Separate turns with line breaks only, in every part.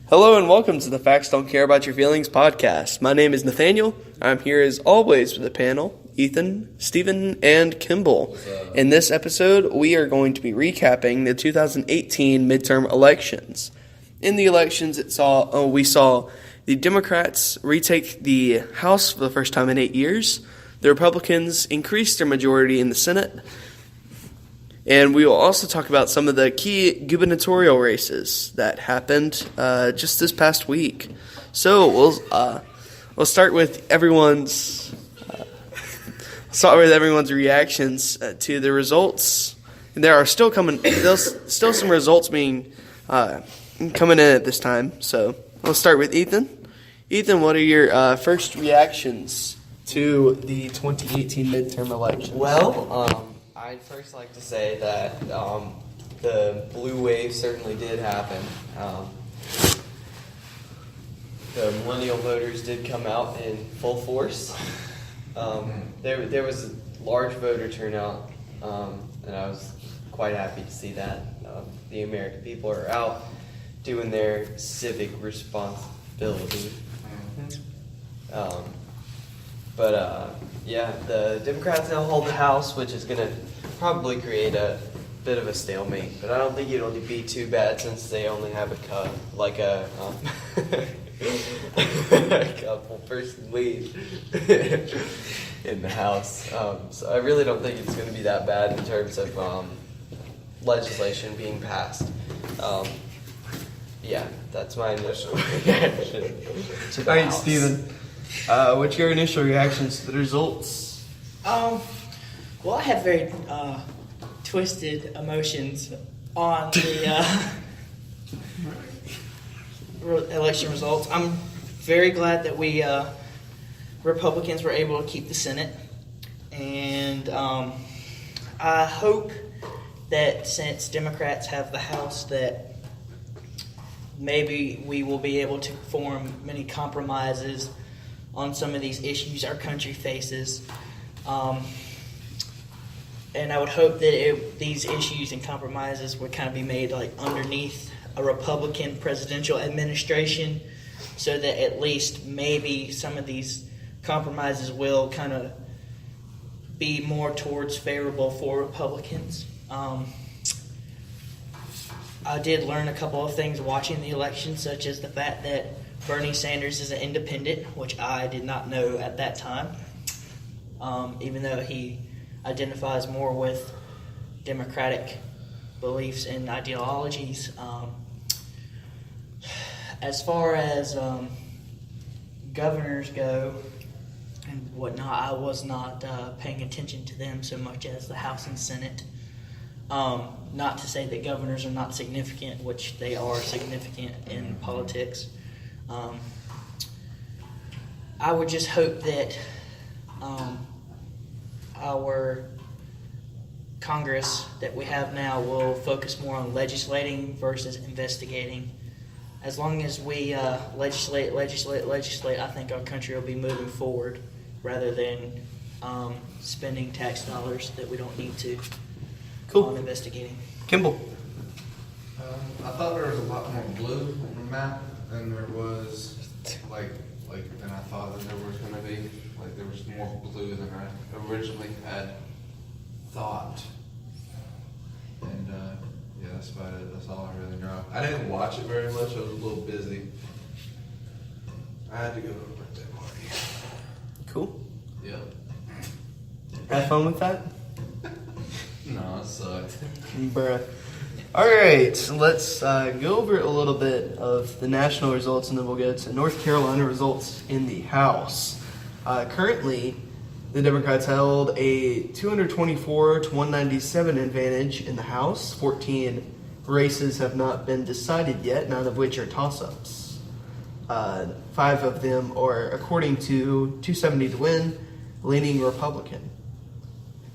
Hello and welcome to the Facts Don't Care About Your Feelings podcast. My name is Nathaniel. I'm here as always with the panel, Ethan, Stephen, and Kimball. In this episode, we are going to be recapping the 2018 midterm elections. In the elections, we saw the Democrats retake the House for the first time in 8 years. The Republicans increased their majority in the Senate. And we will also talk about some of the key gubernatorial races that happened just this past week. So we'll start with everyone's reactions to the results. And there are still some results being coming in at this time. So we'll start with Ethan. Ethan, what are your first reactions to the 2018 midterm election?
Well, I'd first like to say that the blue wave certainly did happen. The millennial voters did come out in full force. There was a large voter turnout, and I was quite happy to see that. The American people are out doing their civic responsibility. Yeah, the Democrats now hold the House, which is going to probably create a bit of a stalemate. But I don't think it'll be too bad since they only have a couple-person lead in the House. So I really don't think it's going to be that bad in terms of legislation being passed. Yeah, that's my initial reaction to the House.
Stephen. What's your initial reactions to the results?
Well, I had very twisted emotions on the election results. I'm very glad that we Republicans were able to keep the Senate, and I hope that since Democrats have the House, that maybe we will be able to form many compromises on some of these issues our country faces. And I would hope that these issues and compromises would kind of be made like underneath a Republican presidential administration, so that at least maybe some of these compromises will kind of be more towards favorable for Republicans. I did learn a couple of things watching the election, such as the fact that Bernie Sanders is an independent, which I did not know at that time, even though he identifies more with Democratic beliefs and ideologies. As far as governors go and whatnot, I was not paying attention to them so much as the House and Senate. Not to say that governors are not significant, which they are significant in politics. I would just hope that our Congress that we have now will focus more on legislating versus investigating. As long as we legislate, I think our country will be moving forward rather than spending tax dollars that we don't need to on investigating.
Kimball.
I thought there was a lot more blue on the map than there was, than I thought that there was going to be. Like, there was more blue than I originally had thought. And, yeah, that's about it. That's all I really know. I didn't watch it very much. I was a little busy. I had to go to a birthday party.
Cool.
Yep.
Have fun with that?
No, it sucked.
Bruh. Alright, so let's go over a little bit of the national results, and then we'll get to North Carolina results in the House. Currently, the Democrats held a 224 to 197 advantage in the House. 14 races have not been decided yet, none of which are toss-ups. 5 of them are, according to 270 to win, leaning Republican.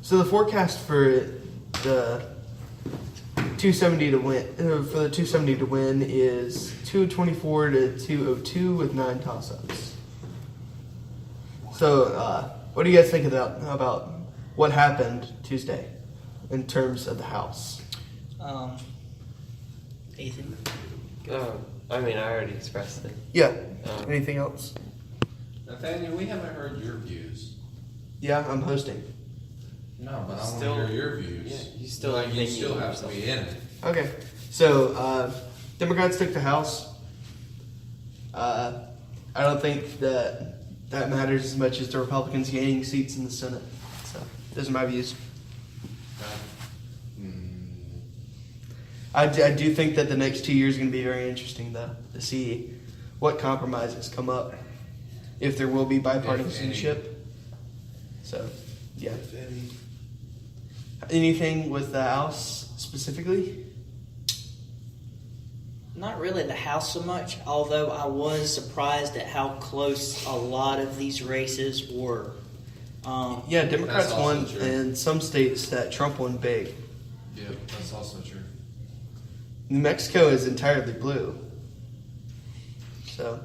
So the forecast for the 270 to win is 224 to 202 with 9 toss-ups. So, what do you guys think about what happened Tuesday in terms of the House?
Ethan?
I mean, I already expressed it.
Yeah.
Um,
Anything else?
Nathaniel, we haven't heard your views.
Yeah, I'm hosting.
No, but I want
Still-
to hear your views.
yeah, you still
like, you
thinking
still have to
yourself.
be in it.
Okay. So, Democrats took the House. I don't think that matters as much as the Republicans gaining seats in the Senate. So, those are my views. I do think that the next 2 years are going to be very interesting, though, to see what compromises come up, if there will be bipartisanship. So, yeah. Anything with the House specifically?
Not really the House so much, although I was surprised at how close a lot of these races were.
Yeah, Democrats
That's also
won
true.
in some states that Trump won big.
Yep, that's also true.
New Mexico is entirely blue. So,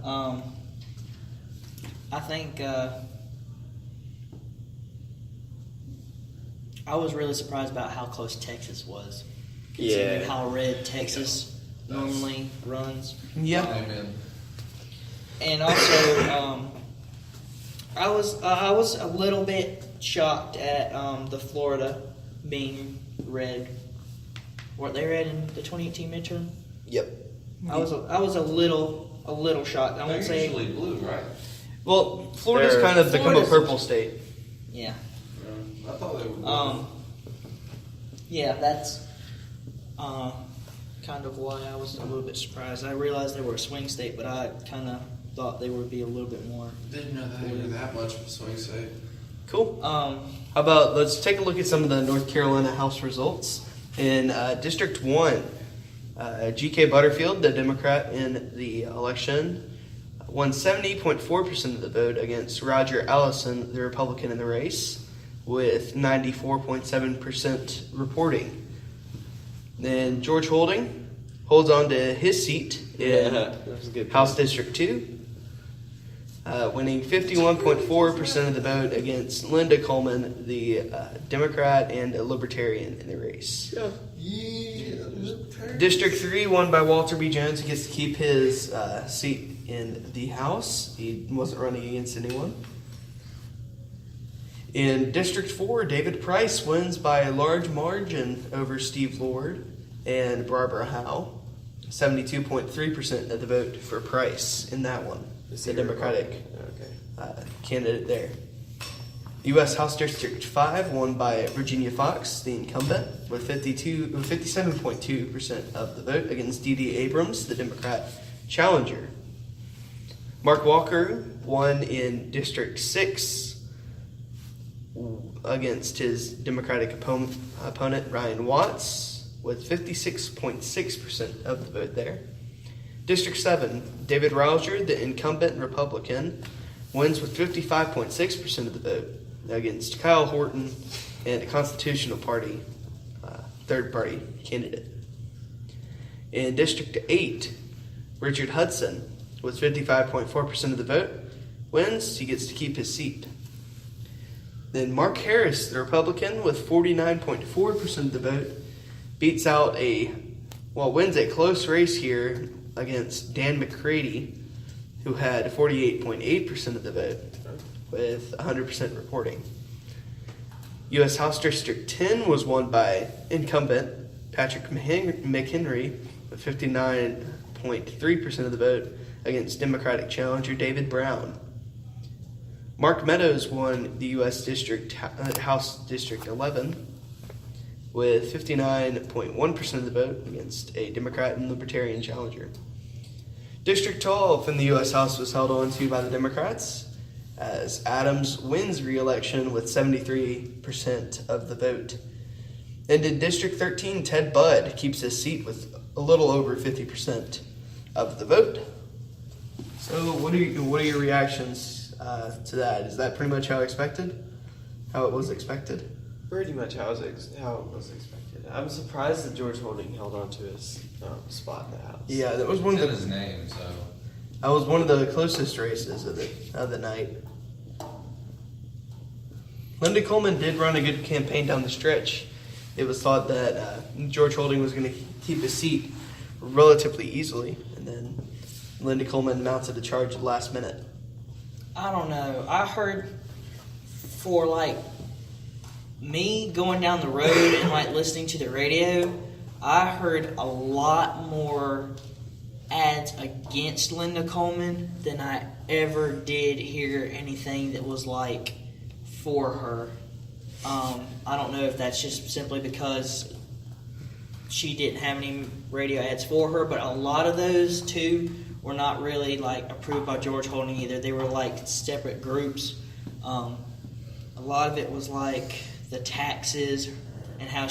I think I was really surprised about how close Texas was, considering
Yeah.
how red Texas normally runs.
yeah.
Amen.
And also, I was a little bit shocked at the Florida being red. Weren't they red in the 2018 midterm?
Yep.
I was a little shocked. I
They're
won't say
usually blue, right?
Well, Florida's
They're-
kind of become a
Florida's-
purple state.
yeah.
I thought they were blue.
Yeah, that's kind of why I was a little bit surprised. I realized they were a swing state, but I kind of thought they would be a little bit more.
Didn't know they were that much of a swing state.
Cool. How about let's take a look at some of the North Carolina House results. In District 1, G.K. Butterfield, the Democrat in the election, won 70.4% of the vote against Roger Allison, the Republican in the race, with 94.7% reporting. Then George Holding holds on to his seat in
that was a good
House District 2, winning 51.4% of the vote against Linda Coleman, the Democrat and a Libertarian in the race.
Yeah.
District 3 won by Walter B. Jones. He gets to keep his seat in the House. He wasn't running against anyone. In District 4, David Price wins by a large margin over Steve Lord and Barbara Howe. 72.3% of the vote for Price in that one.
Is
The
he
Democratic
Okay.
candidate there. U.S. House District 5 won by Virginia Fox, the incumbent, with 57.2% of the vote against D.D. Abrams, the Democrat challenger. Mark Walker won in District 6 against his Democratic opponent Ryan Watts, with 56.6% of the vote there. District 7, David Rouser, the incumbent Republican, wins with 55.6% of the vote against Kyle Horton and a Constitutional Party third-party candidate. In District 8, Richard Hudson, with 55.4% of the vote, wins. He gets to keep his seat. Then Mark Harris, the Republican, with 49.4% of the vote, wins a close race here against Dan McCready, who had 48.8% of the vote, with 100% reporting. U.S. House District 10 was won by incumbent Patrick McHenry, with 59.3% of the vote, against Democratic challenger David Brown. Mark Meadows won the U.S. House District 11 with 59.1% of the vote against a Democrat and Libertarian challenger. District 12 in the U.S. House was held on to by the Democrats as Adams wins re-election with 73% of the vote. And in District 13, Ted Budd keeps his seat with a little over 50% of the vote. So what are your reactions to that? Is that pretty much how expected? How it was expected?
Pretty much how it was expected. I'm surprised that George Holding held on to his spot in the House.
Yeah, that was
It's
one
in
of
his
the
name, so.
that was one of the closest races of the night. Linda Coleman did run a good campaign down the stretch. It was thought that George Holding was going to keep his seat relatively easily, and then Linda Coleman mounted a charge at the last minute?
I don't know. I heard for like me going down the road and like listening to the radio, I heard a lot more ads against Linda Coleman than I ever did hear anything that was like for her. I don't know if that's just simply because she didn't have any radio ads for her, but a lot of those too were not really like approved by George Holding either. They were like separate groups. A lot of it was like the taxes and how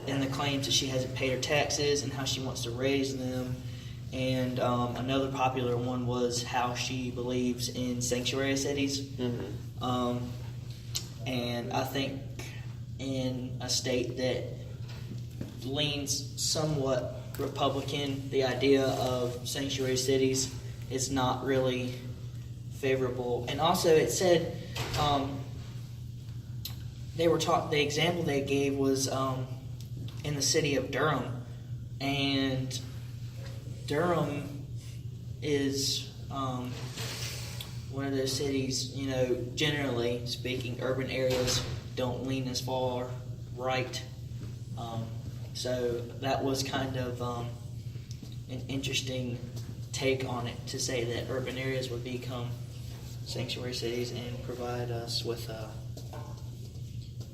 and the claims that she hasn't paid her taxes and how she wants to raise them. And another popular one was how she believes in sanctuary cities. Mm-hmm. And I think in a state that leans somewhat Republican, the idea of sanctuary cities is not really favorable. And also it said the example they gave was in the city of Durham, and Durham is one of those cities, generally speaking, urban areas don't lean as far right. So that was kind of an interesting take on it, to say that urban areas would become sanctuary cities and provide us with a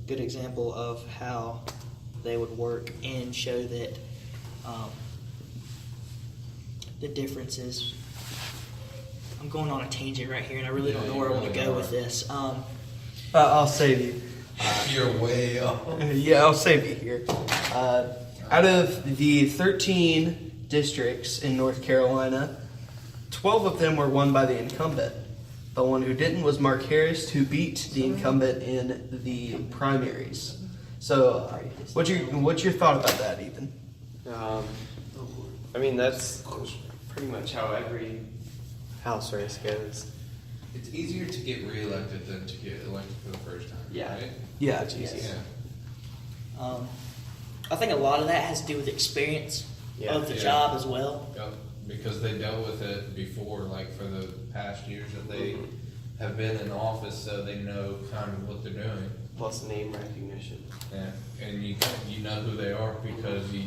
good example of how they would work and show that the differences. I'm going on a tangent right here, and I really don't know where I want to go with this.
I'll save you.
You're way off.
Yeah, I'll save you here. Out of the 13 districts in North Carolina, 12 of them were won by the incumbent. The one who didn't was Mark Harris, who beat the incumbent in the primaries. So, what's your thought about that, Ethan?
I mean, that's pretty much how every House race goes.
It's easier to get reelected than to get elected for the first time.
Yeah.
Right?
Yeah,
It's easy.
Yeah.
I think a lot of that has to do with experience of the job as well.
Yep. Because they dealt with it before, like for the past years that they have been in office, so they know kind of what they're doing.
Plus name recognition.
Yeah, and you know who they are because you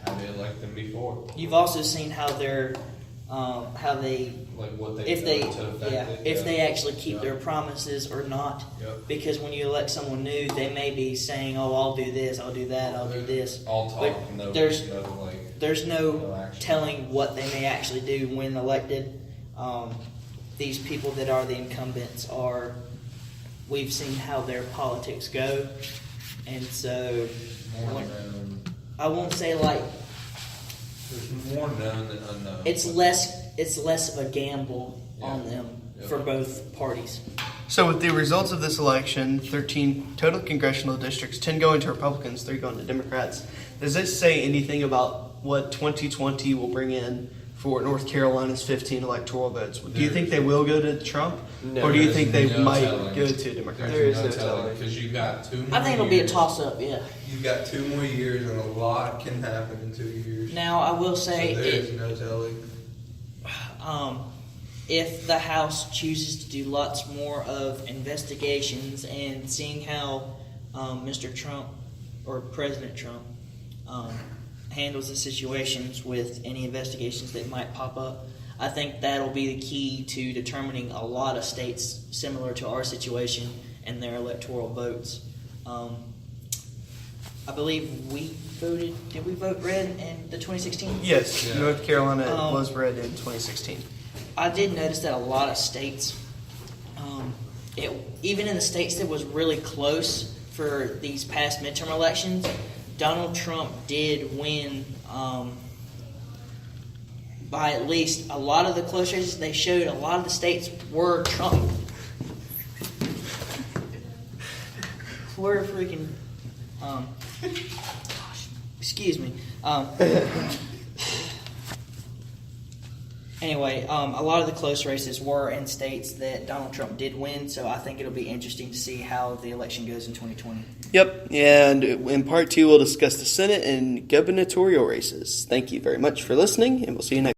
had to elect them before.
You've also seen how they're how they
Like what they
if
they
they actually keep their promises or not.
Yep.
Because when you elect someone new, they may be saying, "Oh, I'll do this, I'll do that, I'll do this."
All talk,
But
no,
there's
no
no
action.
telling what they may actually do when elected. These people that are the incumbents we've seen how their politics go, and so
more known.
I won't say like
There's more known than unknown.
it's less of a gamble on them for both parties.
So with the results of this election, 13 total congressional districts, 10 going to Republicans, 3 going to Democrats. Does this say anything about what 2020 will bring in for North Carolina's 15 electoral votes? Do you think they will go to Trump?
No.
Or do you think they
There's no
might
telling.
go to Democrats?
There is
There's
no
no telling
telling.
because you got 2 more
I think it'll be a
years.
toss-up, yeah.
You've got 2 more years, and a lot can happen in 2 years.
Now, I will say,
so there is no telling.
if the House chooses to do lots more of investigations and seeing how Mr. Trump or President Trump handles the situations with any investigations that might pop up, I think that'll be the key to determining a lot of states similar to our situation and their electoral votes. I believe we voted. Did we vote red in the 2016?
Yes,
Yeah.
North Carolina was red in 2016.
I did notice that a lot of states, even in the states that was really close for these past midterm elections, Donald Trump did win by at least a lot of the close races. They showed a lot of the states were Trump. We're freaking. Excuse me. Anyway, a lot of the close races were in states that Donald Trump did win, so I think it'll be interesting to see how the election goes in 2020.
Yep, and in part 2, we'll discuss the Senate and gubernatorial races. Thank you very much for listening, and we'll see you next